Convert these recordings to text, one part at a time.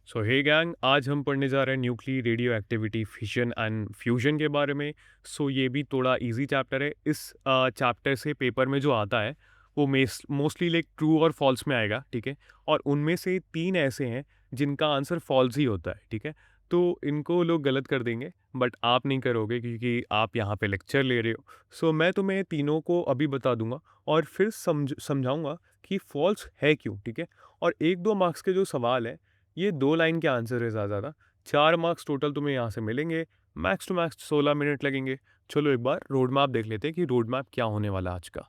सो हे gang, आज हम पढ़ने जा रहे हैं nuclear radio activity fission and fusion के बारे में। सो ये भी थोड़ा इजी चैप्टर है। इस चैप्टर से पेपर में जो आता है वो मोस्टली लाइक ट्रू और फॉल्स में आएगा, ठीक है। और उनमें से तीन ऐसे हैं जिनका आंसर फॉल्स ही होता है, ठीक है। तो इनको लोग गलत कर देंगे, बट आप नहीं करोगे क्योंकि आप यहाँ पे लेक्चर ले रहे हो। सो मैं तुम्हें तीनों को अभी बता दूंगा और फिर समझाऊंगा कि फॉल्स है क्यों, ठीक है। और एक दो मार्क्स के जो सवाल है, ये 2 लाइन के आंसर है ज़्यादा ज़्यादा। 4 मार्क्स टोटल तुम्हें यहाँ से मिलेंगे। मैक्स टू मैक्स 16 मिनट लगेंगे। चलो एक बार रोड मैप देख लेते हैं कि रोड मैप क्या होने वाला है आज का।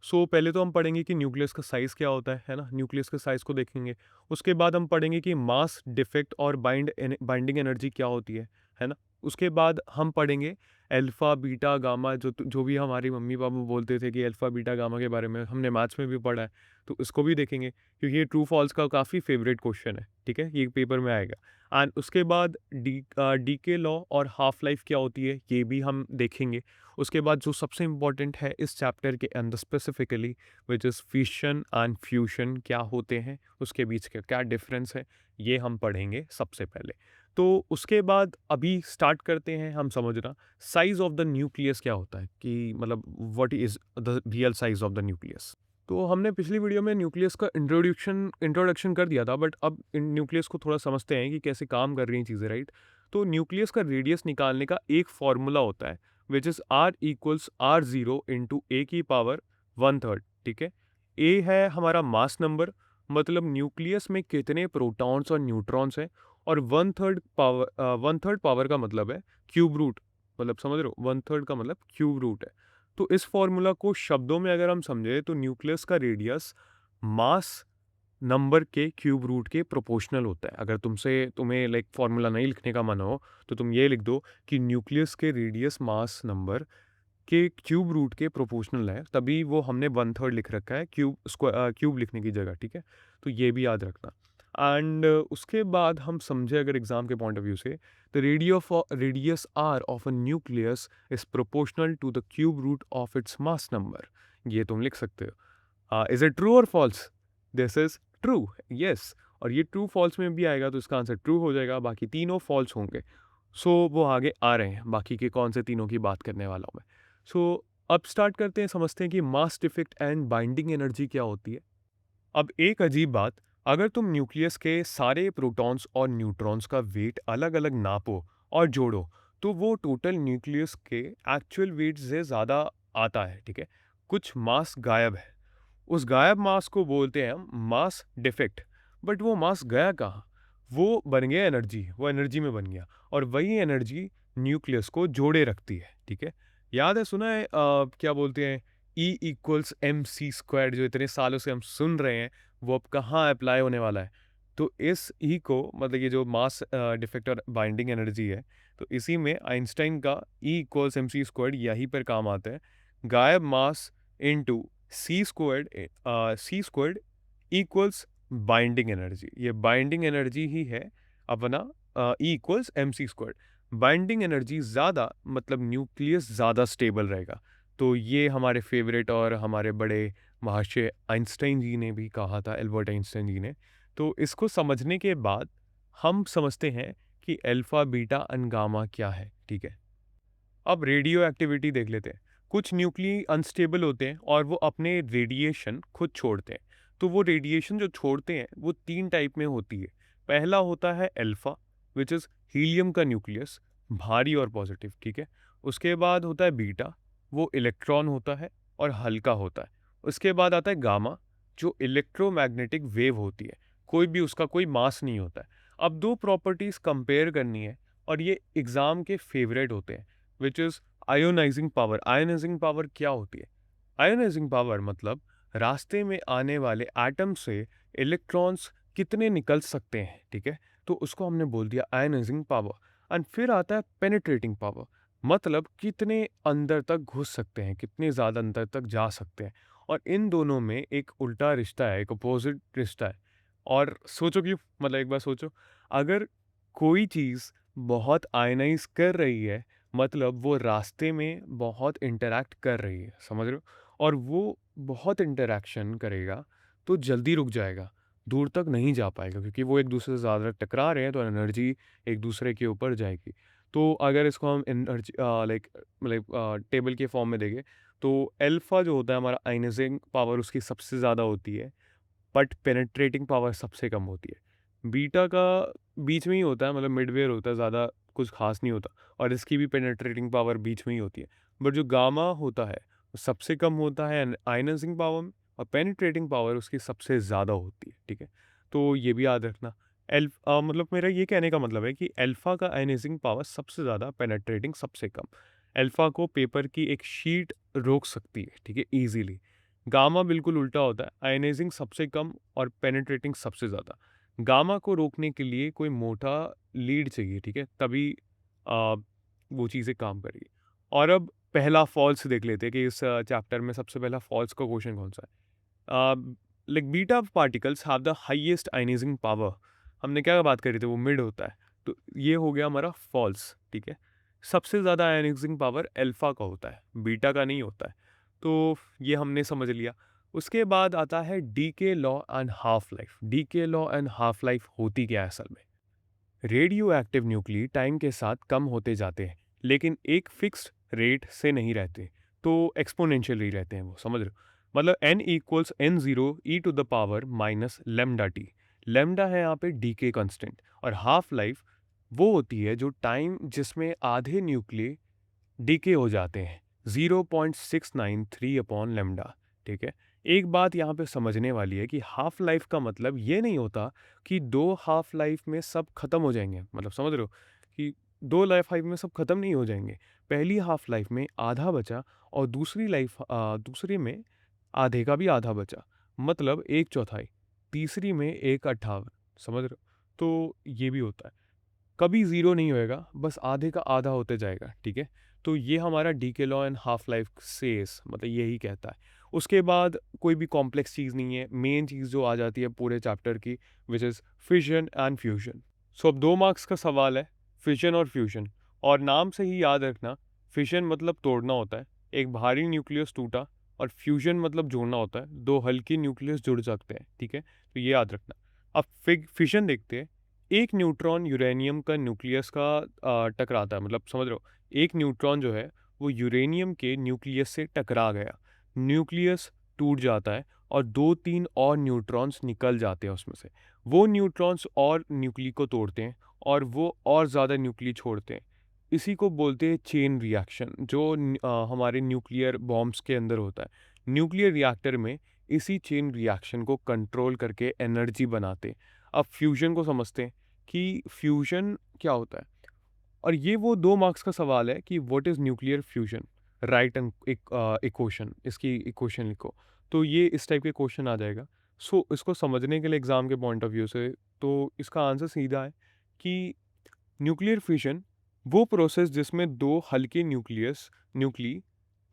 पहले तो हम पढ़ेंगे कि न्यूक्लियस का साइज़ क्या होता है ना? न्यूक्लियस के साइज़ को देखेंगे। उसके बाद हम पढ़ेंगे कि मास, डिफेक्ट और बाइंडिंग एनर्जी क्या होती है ना? उसके बाद हम पढ़ेंगे अल्फ़ा, बीटा, गामा, जो भी हमारी मम्मी-पापा बोलते थे कि अल्फ़ा, बीटा, गामा के बारे में हमने मैथ्स में भी पढ़ा है, तो इसको भी देखेंगे क्योंकि ये ट्रू फॉल्स का काफ़ी फेवरेट क्वेश्चन है, ठीक है? ये पेपर में आएगा। एंड उसके बाद डीके लॉ और हाफ लाइफ क्या होती है, ये भी हम देखेंगे। उसके बाद जो सबसे इम्पोर्टेंट है इस चैप्टर के अंदर specifically, which is fission and fusion क्या होते हैं, उसके बीच का क्या डिफरेंस है, ये हम पढ़ेंगे सबसे पहले। तो उसके बाद अभी स्टार्ट करते हैं हम समझना साइज ऑफ द न्यूक्लियस क्या होता है, कि मतलब what is the real size of the nucleus. तो हमने पिछली वीडियो में न्यूक्लियस का इंट्रोडक्शन कर दिया था, बट अब न्यूक्लियस को थोड़ा समझते हैं कि कैसे काम कर रही हैं चीज़ें, राइट। तो न्यूक्लियस का रेडियस निकालने का एक फॉर्मूला होता है, which is R equals R0 into a की पावर 1/3, ठीक है। ए है हमारा मास नंबर, मतलब न्यूक्लियस में कितने प्रोटॉन्स और न्यूट्रॉन्स हैं। और 1/3 पावर का मतलब है क्यूब रूट, मतलब समझ रहे हो, 1/3 का मतलब क्यूब रूट है। तो इस फॉर्मूला को शब्दों में अगर हम समझे तो न्यूक्लियस का रेडियस मास नंबर के क्यूब रूट के प्रोपोर्शनल होता है। अगर तुम्हें लाइक फार्मूला नहीं लिखने का मन हो तो तुम ये लिख दो कि न्यूक्लियस के रेडियस मास नंबर के क्यूब रूट के प्रोपोर्शनल है, तभी वो हमने 1/3 लिख रखा है क्यूब लिखने की जगह, ठीक है। तो ये भी याद रखना। एंड उसके बाद हम समझे अगर एग्जाम के पॉइंट ऑफ व्यू से, the radius R of a nucleus is proportional to the cube root of its mass number. ये तुम लिख सकते हो। इज इट ट्रू और false? This is true, yes. और ये ट्रू फॉल्स में भी आएगा तो इसका आंसर ट्रू हो जाएगा, बाकी तीनों फॉल्स होंगे। वो आगे आ रहे हैं, बाकी के कौन से तीनों की बात करने वाला हूँ मैं। अब स्टार्ट करते हैं, समझते हैं कि mass defect and binding energy क्या होती है। अब एक अजीब बात, अगर तुम न्यूक्लियस के सारे प्रोटॉन्स और न्यूट्रॉन्स का वेट अलग अलग नापो और जोड़ो, तो वो टोटल न्यूक्लियस के एक्चुअल वेट से ज़्यादा आता है, ठीक है। कुछ मास गायब है, उस गायब मास को बोलते हैं हम मास डिफेक्ट। बट वो मास गया कहाँ? वो बन गया एनर्जी, वो एनर्जी में बन गया। और वही एनर्जी न्यूक्लियस को जोड़े रखती है, ठीक है। याद है, सुना है क्या बोलते हैं, E = mc², जो इतने सालों से हम सुन रहे हैं, वो अब कहाँ अप्लाई होने वाला है। तो इस ई को, मतलब ये जो मास डिफेक्ट और बाइंडिंग एनर्जी है, तो इसी में आइंस्टाइन का E = mc² यहीं पर काम आता है। गायब मास इंटू सी स्क्वायर्ड इक्वल्स बाइंडिंग एनर्जी। ये बाइंडिंग एनर्जी ही है अपना E = mc²। बाइंडिंग एनर्जी ज़्यादा, मतलब न्यूक्लियस ज़्यादा स्टेबल रहेगा। तो ये हमारे फेवरेट और हमारे बड़े महाशय आइंस्टाइन जी ने भी कहा था, एल्बर्ट आइंस्टाइन जी ने। तो इसको समझने के बाद हम समझते हैं कि अल्फ़ा, बीटा एंड गामा क्या है, ठीक है। अब रेडियो एक्टिविटी देख लेते हैं। कुछ न्यूक्लियई अनस्टेबल होते हैं और वो अपने रेडिएशन खुद छोड़ते हैं। तो वो रेडिएशन जो छोड़ते हैं वो तीन टाइप में होती है। पहला होता है अल्फा, विच इज़ हीलियम का न्यूक्लियस, भारी और पॉजिटिव, ठीक है। उसके बाद होता है बीटा, वो इलेक्ट्रॉन होता है और हल्का होता है। उसके बाद आता है गामा, जो इलेक्ट्रोमैग्नेटिक वेव होती है, कोई भी उसका कोई मास नहीं होता है। अब दो प्रॉपर्टीज़ कंपेयर करनी है और ये एग्ज़ाम के फेवरेट होते हैं, which is ionising power. Ionising power क्या होती है? आयोनाइजिंग पावर मतलब रास्ते में आने वाले एटम से इलेक्ट्रॉन्स कितने निकल सकते हैं, ठीक है। तो उसको हमने बोल दिया आयोनाइजिंग पावर। एंड फिर आता है पेनिट्रेटिंग पावर, मतलब कितने अंदर तक घुस सकते हैं, कितने ज़्यादा अंदर तक जा सकते हैं। और इन दोनों में एक उल्टा रिश्ता है, एक अपोजिट रिश्ता है। और सोचो क्यों, मतलब एक बार सोचो, अगर कोई चीज़ बहुत आयनाइज कर रही है, मतलब वो रास्ते में बहुत इंटरैक्ट कर रही है, समझ रहे हो। और वो बहुत इंटरैक्शन करेगा तो जल्दी रुक जाएगा। दूर तक नहीं जा पाएगा क्योंकि वो एक दूसरे से ज़्यादा टकरा रहे हैं तो एनर्जी एक दूसरे के ऊपर जाएगी। तो अगर इसको हम एनर्जी टेबल के फॉर्म में देखें तो अल्फ़ा जो होता है हमारा आयनाइज़िंग पावर उसकी सबसे ज़्यादा होती है, बट पेनिट्रेटिंग पावर सबसे कम होती है। बीटा का बीच में ही होता है, मतलब मिडवेयर होता है, ज़्यादा कुछ ख़ास नहीं होता और इसकी भी पेनिट्रेटिंग पावर बीच में ही होती है। बट जो गामा होता है, वो सबसे कम होता है आयनाइज़िंग पावर में और पेनिट्रेटिंग पावर उसकी सबसे ज़्यादा होती है, ठीक है? तो ये भी याद रखना। मतलब मेरा ये कहने का मतलब है कि अल्फ़ा का आयनाइज़िंग पावर सबसे ज़्यादा, पेनिट्रेटिंग सबसे कम। अल्फ़ा को पेपर की एक शीट रोक सकती है, ठीक है? ईज़िली। गामा बिल्कुल उल्टा होता है, आयनाइजिंग सबसे कम और पेनिट्रेटिंग सबसे ज़्यादा। गामा को रोकने के लिए कोई मोटा लीड चाहिए, ठीक है? तभी आ, वो चीज़ें काम करेगी। और अब पहला फॉल्स देख लेते हैं कि इस चैप्टर में सबसे पहला फॉल्स का क्वेश्चन कौन सा है। Like beta particles have the highest ionising power. हमने क्या बात करी थी, वो मिड होता है, तो ये हो गया हमारा फॉल्स, ठीक है? सबसे ज़्यादा आयनाइजिंग पावर अल्फा का होता है, बीटा का नहीं होता है। तो ये हमने समझ लिया। उसके बाद आता है decay law and half life. Decay law and half life होती क्या है असल में? रेडियो एक्टिव न्यूक्ली टाइम के साथ कम होते जाते हैं, लेकिन एक फिक्स्ड रेट से नहीं रहते। तो एक्सपोनेंशियली रहते हैं वो, समझ रहे हो? मतलब n equals N zero e to the power minus lambda t. Lambda है यहाँ पे डीके कांस्टेंट। और हाफ लाइफ वो होती है जो टाइम जिसमें आधे न्यूक्लिय डीके हो जाते हैं, 0.693 अपॉन लेमडा, ठीक है? एक बात यहाँ पे समझने वाली है कि हाफ लाइफ का मतलब ये नहीं होता कि दो हाफ लाइफ में सब खत्म हो जाएंगे। मतलब समझ रहे हो कि दो लाइफ में सब खत्म नहीं हो जाएंगे। पहली हाफ लाइफ में आधा बचा और दूसरी में आधे का भी आधा बचा, मतलब एक चौथाई। तीसरी में एक अट्ठावन, समझ रहे हो? तो ये भी होता है, कभी ज़ीरो नहीं होएगा, बस आधे का आधा होते जाएगा, ठीक है? तो ये हमारा decay law and half life says मतलब यही कहता है। उसके बाद कोई भी कॉम्प्लेक्स चीज़ नहीं है, मेन चीज़ जो आ जाती है पूरे चैप्टर की, which is fission and fusion. So अब 2 मार्क्स का सवाल है, फिजन और फ्यूजन। और नाम से ही याद रखना, फिजन मतलब तोड़ना होता है, एक भारी न्यूक्लियस टूटा, और फ्यूजन मतलब जोड़ना होता है, दो हल्के न्यूक्लियस जुड़ सकते हैं, ठीक है? तो ये याद रखना। अब फिजन देखते हैं। एक न्यूट्रॉन यूरेनियम का न्यूक्लियस का टकराता है, मतलब समझ रहे हो, एक न्यूट्रॉन जो है वो यूरेनियम के न्यूक्लियस से टकरा गया, न्यूक्लियस टूट जाता है और दो तीन और न्यूट्रॉन्स निकल जाते हैं उसमें से। वो न्यूट्रॉन्स और न्यूक्ली को तोड़ते हैं और वो और ज़्यादा न्यूक्ली छोड़ते हैं। इसी को बोलते हैं चेन रिएक्शन, जो हमारे न्यूक्लियर बॉम्ब्स के अंदर होता है। न्यूक्लियर रिएक्टर में इसी चेन रिएक्शन को कंट्रोल करके एनर्जी बनाते हैं। अब फ्यूजन को समझते हैं कि फ्यूजन क्या होता है। और ये वो 2 मार्क्स का सवाल है कि what is nuclear fusion? Write an equation, इसकी इक्वेशन लिखो। तो ये इस टाइप के क्वेश्चन आ जाएगा। सो इसको समझने के लिए एग्ज़ाम के पॉइंट ऑफ व्यू से तो इसका आंसर सीधा है कि न्यूक्लियर फिशन वो प्रोसेस जिसमें दो हल्के न्यूक्ली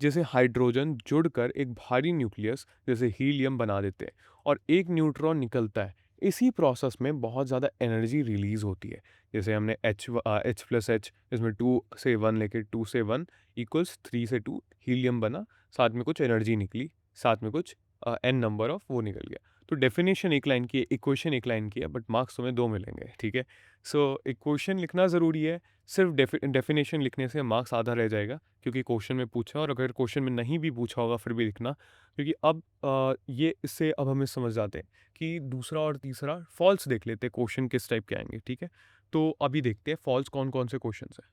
जैसे हाइड्रोजन जुड़कर एक भारी न्यूक्लियस जैसे हीलियम बना देते हैं और एक न्यूट्रॉन निकलता है। इसी प्रोसेस में बहुत ज़्यादा एनर्जी रिलीज होती है। जैसे हमने एच प्लस एच, इसमें 2 से 1 लेके 2 से 1 इक्वल्स 3 से 2 हीलियम बना, साथ में कुछ एनर्जी निकली, साथ में कुछ एन नंबर ऑफ वो निकल गया। तो डेफिनेशन एक लाइन की है, इक्वेशन एक लाइन की है, बट मार्क्स तुम्हें 2 मिलेंगे, ठीक है? सो इक्वेशन लिखना ज़रूरी है। सिर्फ डेफिनेशन लिखने से मार्क्स आधा रह जाएगा, क्योंकि क्वेश्चन में पूछा, और अगर क्वेश्चन में नहीं भी पूछा होगा फिर भी लिखना, क्योंकि अब ये इससे अब हमें समझ जाते हैं कि दूसरा और तीसरा फॉल्स देख लेते हैं क्वेश्चन किस टाइप के आएंगे, ठीक है? तो अभी देखते हैं फॉल्स कौन कौन से क्वेश्चन है।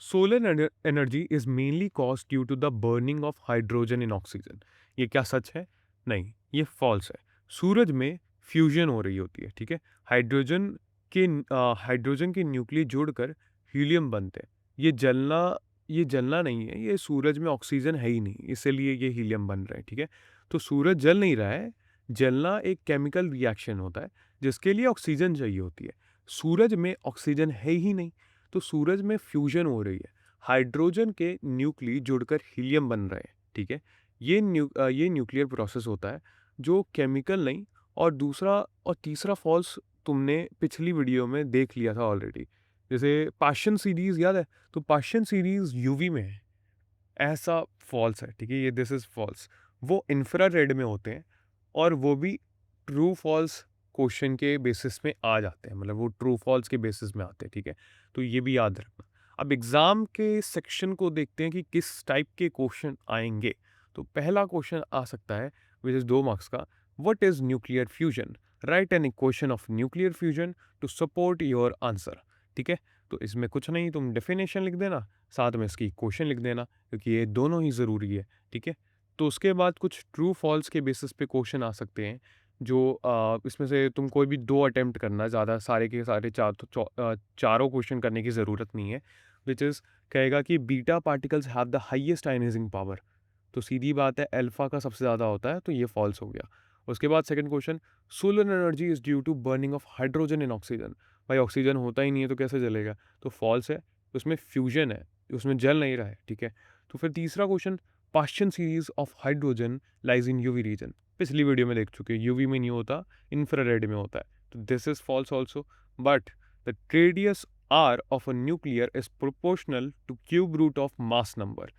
Solar energy is mainly cause due to the burning of hydrogen in oxygen. ये क्या सच है? नहीं, ये फॉल्स है। सूरज में फ्यूजन हो रही होती है, ठीक है? हाइड्रोजन के हाइड्रोजन के न्यूक्लियस जोड़कर हीलियम बनते हैं। ये जलना नहीं है, ये सूरज में ऑक्सीजन है ही नहीं, इसीलिए ये हीलियम बन रहा है, ठीक है? तो सूरज जल नहीं रहा है। जलना एक केमिकल रिएक्शन होता है जिसके लिए ऑक्सीजन चाहिए होती है। सूरज में ऑक्सीजन है ही नहीं, तो सूरज में फ्यूजन हो रही है, हाइड्रोजन के न्यूक्ली जुड़कर हीलियम बन रहे हैं, ठीक है? ये न्यूक्लियर प्रोसेस होता है जो केमिकल नहीं। और दूसरा और तीसरा फॉल्स तुमने पिछली वीडियो में देख लिया था ऑलरेडी। जैसे पाशन सीरीज याद है, तो पाशन सीरीज यूवी में है, ऐसा फॉल्स है, ठीक है? ये दिस इज फॉल्स। वो इंफ्रारेड में होते हैं, और वो भी ट्रू फॉल्स क्वेश्चन के बेसिस में आ जाते हैं, मतलब वो ट्रू फॉल्स के बेसिस में आते हैं, ठीक है? तो ये भी याद रखना। अब एग्ज़ाम के सेक्शन को देखते हैं कि किस टाइप के क्वेश्चन आएँगे। तो पहला क्वेश्चन आ सकता है व्हिच इज़ 2 मार्क्स का, what is nuclear fusion? Write an equation of nuclear fusion to support your answer, ठीक है? तो इसमें कुछ नहीं, तुम डेफिनेशन लिख देना, साथ में इसकी इक्वेशन लिख देना, क्योंकि ये दोनों ही ज़रूरी है, ठीक है? तो उसके बाद कुछ ट्रू फॉल्स के बेसिस पे क्वेश्चन आ सकते हैं, जो इसमें से तुम कोई भी 2 अटेम्प्ट करना, ज़्यादा सारे के सारे चारों क्वेश्चन करने की ज़रूरत नहीं है, व्हिच इज़ कहेगा कि beta particles have the highest ionising power. तो सीधी बात है, अल्फा का सबसे ज़्यादा होता है, तो ये फॉल्स हो गया। उसके बाद second question, solar energy is due to burning of hydrogen in oxygen. भाई ऑक्सीजन होता ही नहीं है तो कैसे जलेगा? तो फॉल्स है, उसमें फ्यूजन है, उसमें जल नहीं रहा है, ठीक है? तो फिर तीसरा question, Paschen series of hydrogen lies in UV region. पिछली वीडियो में देख चुके हैं, यूवी में नहीं होता, इंफ्रारेड में होता है। तो this is false also, but the radius R of a nuclear is proportional to cube root of mass number.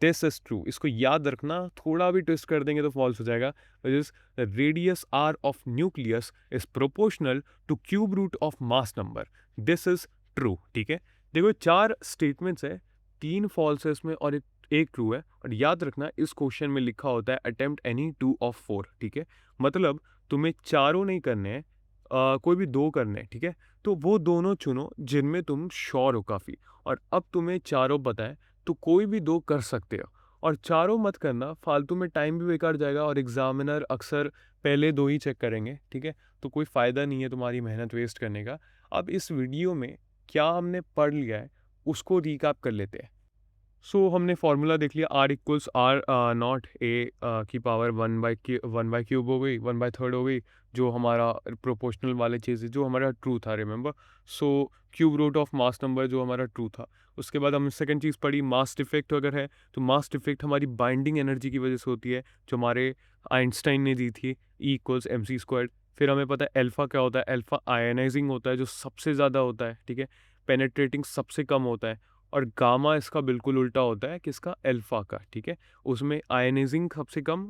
This is true, इसको याद रखना, थोड़ा भी ट्विस्ट कर देंगे तो फॉल्स हो जाएगा। Is the radius R of nucleus is proportional to cube root of mass number. This is true, ठीक है? देखो 4 स्टेटमेंट्स है, 3 फॉल्स है इसमें और एक ट्रू है। और याद रखना इस क्वेश्चन में लिखा होता है अटेम्प्ट एनी 2 ऑफ 4, ठीक है? मतलब तुम्हें चारों नहीं करने हैं, कोई भी 2 करने हैं, ठीक है? तो वो दोनों चुनो जिनमें तुम श्योर हो काफ़ी। और अब तुम्हें चारों पता है तो कोई भी 2 कर सकते हो। और चारों मत करना, फालतू में टाइम भी बेकार जाएगा और एग्जामिनर अक्सर पहले 2 ही चेक करेंगे, ठीक है? तो कोई फ़ायदा नहीं है तुम्हारी मेहनत वेस्ट करने का। अब इस वीडियो में क्या हमने पढ़ लिया है उसको रिकैप कर लेते हैं। सो हमने फार्मूला देख लिया, R equals R naught A की पावर 1/क्यूब हो गई, 1/3 हो गई, जो हमारा प्रोपोर्शनल वाले चीज़ है, जो हमारा ट्रू था, remember? So cube root of mass number जो हमारा ट्रू था। उसके बाद हम सेकंड चीज़ पढ़ी, मास डिफेक्ट अगर है तो मास डिफेक्ट हमारी बाइंडिंग एनर्जी की वजह से होती है, जो हमारे आइंस्टाइन ने दी थी, E equals M C squared. फिर हमें पता है अल्फा क्या होता है, अल्फा आयनाइजिंग होता है जो सबसे ज़्यादा होता है, ठीक है? पेनेट्रेटिंग सबसे कम होता है। और गामा इसका बिल्कुल उल्टा होता है, किसका? अल्फा का, ठीक है? उसमें आयनाइजिंग सबसे कम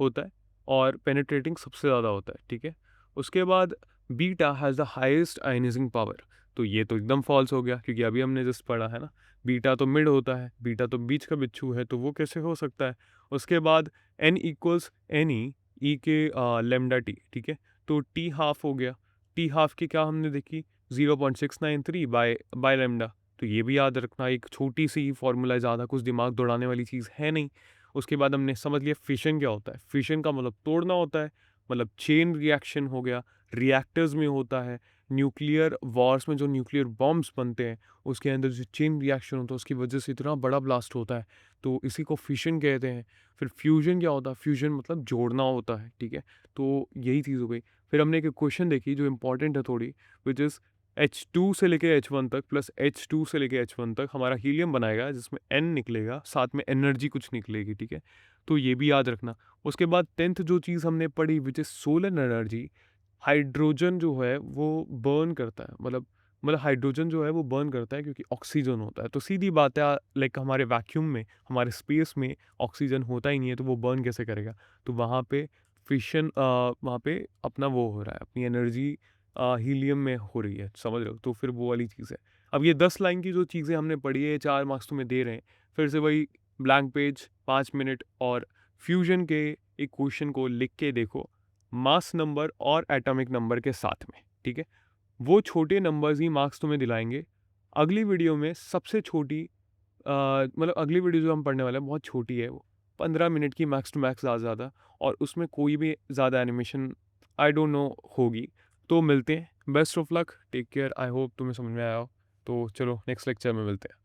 होता है और पेनिट्रेटिंग सबसे ज़्यादा होता है, ठीक है? उसके बाद beta has the highest ionising power. तो ये तो एकदम फॉल्स हो गया, क्योंकि अभी हमने जस्ट पढ़ा है ना, बीटा तो मिड होता है, बीटा तो बीच का बिच्छू है, तो वो कैसे हो सकता है? उसके बाद एन इक्वल्स एन ई के लेमडा टी, ठीक है? तो टी हाफ हो गया। टी हाफ की क्या हमने देखी? 0.693 बाय लेमडा। तो ये भी याद रखना, एक छोटी सी फॉर्मूला है, ज़्यादा कुछ दिमाग दौड़ाने वाली चीज़ है नहीं। उसके बाद हमने समझ लिया फिशन क्या होता है। फिशन का मतलब तोड़ना होता है, मतलब चेन रिएक्शन हो गया, रिएक्टर्स में होता है। न्यूक्लियर वॉर्स में जो न्यूक्लियर बॉम्ब्स बनते हैं, उसके अंदर जो चेन रिएक्शन होता है उसकी वजह से इतना बड़ा ब्लास्ट होता है, तो इसी को फिशन कहते हैं। फिर फ्यूजन क्या होता है? फ्यूजन मतलब जोड़ना होता है, ठीक है? तो यही चीज़ हो गई। फिर हमने एक क्वेश्चन देखी जो इंपॉर्टेंट है थोड़ी, विच इज़ H2 से लेके H1 तक प्लस H2 से लेके H1 तक हमारा हीलियम बनाएगा, जिसमें N निकलेगा, साथ में एनर्जी कुछ निकलेगी, ठीक है? तो ये भी याद रखना। उसके बाद 10th जो चीज़ हमने पढ़ी which is solar energy. Hydrogen जो है वो बर्न करता है, मतलब हाइड्रोजन जो है वो बर्न करता है क्योंकि ऑक्सीजन होता है। तो सीधी बात है, लाइक हमारे वैक्यूम में, हमारे स्पेस में ऑक्सीजन होता ही नहीं है, तो वो बर्न कैसे करेगा? तो वहाँ पे फिशन, वहाँ पे अपना वो हो रहा है, अपनी एनर्जी हीलियम में हो रही है, समझ रहे हो? तो फिर वो वाली चीज़ है। अब ये 10 लाइन की जो चीज़ें हमने पढ़ी है, 4 मार्क्स तुम्हें दे रहे हैं। फिर से वही ब्लैंक पेज, 5 मिनट और फ्यूजन के एक क्वेश्चन को लिख के देखो, मास नंबर और एटॉमिक नंबर के साथ में, ठीक है? वो छोटे नंबर्स ही मार्क्स तुम्हें दिलाएँगे। अगली वीडियो में सबसे छोटी, मतलब अगली वीडियो जो हम पढ़ने वाले हैं बहुत छोटी है वो, 15 मिनट की मैक्स टू मैक्स, ज़्यादा से ज़्यादा, और उसमें कोई भी ज़्यादा एनिमेशन आई डोंट नो होगी। तो मिलते हैं, best of luck, take care, I hope तुम्हें समझ में आया हो। तो चलो नेक्स्ट लेक्चर में मिलते हैं।